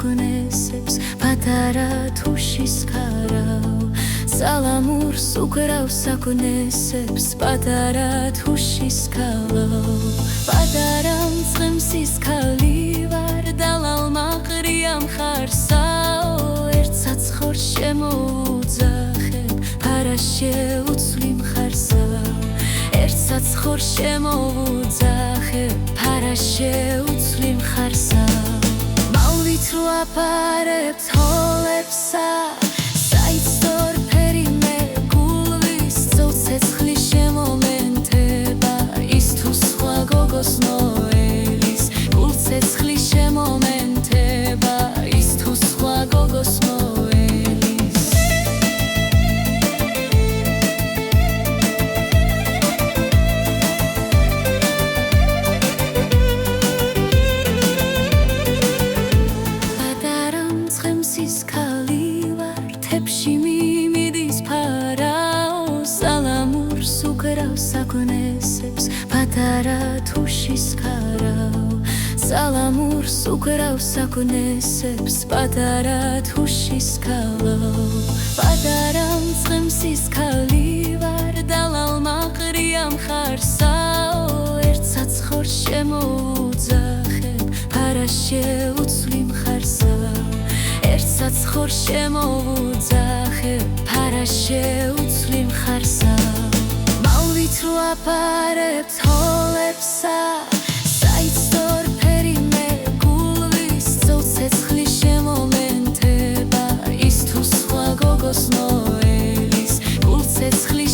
საკვნესებს პატარა თუშის ქარავ სალამურს უკრავ საკვნესებს პატარა თუშის ქალავ პატარა მწყემსის ქალი ვარ დალალმა ყრია მხარსაო ერთ საცხორ შემოუძახებ ფარა შეუცვლი მხარსაო ერთ საცხორ შემოუძახებ ფარა შეუცვლი მხარსაო მალვით რო აპარებ თოლებსა საკვნესებს პატარა თუშის ქარავ სალამურს უკრავ საკვნესებს პატარა თუშის ქალავ პატარა მწყემსის ქალი ვარ დალალმა ყრია მხარსაო ერთ საცხორ შემოუძახებ ფარა შეუცვლი მხარსაო ერთ საცხორ შემოუძახებ ფარა შეუცვლი მხარსაო მალვით რო აპარებ თოლებსა საიცდორ ფერი მეგულვის ცეცხლი შემომენტება ის თუ სხვა გოგოს ნოელის გულ ცეცხლი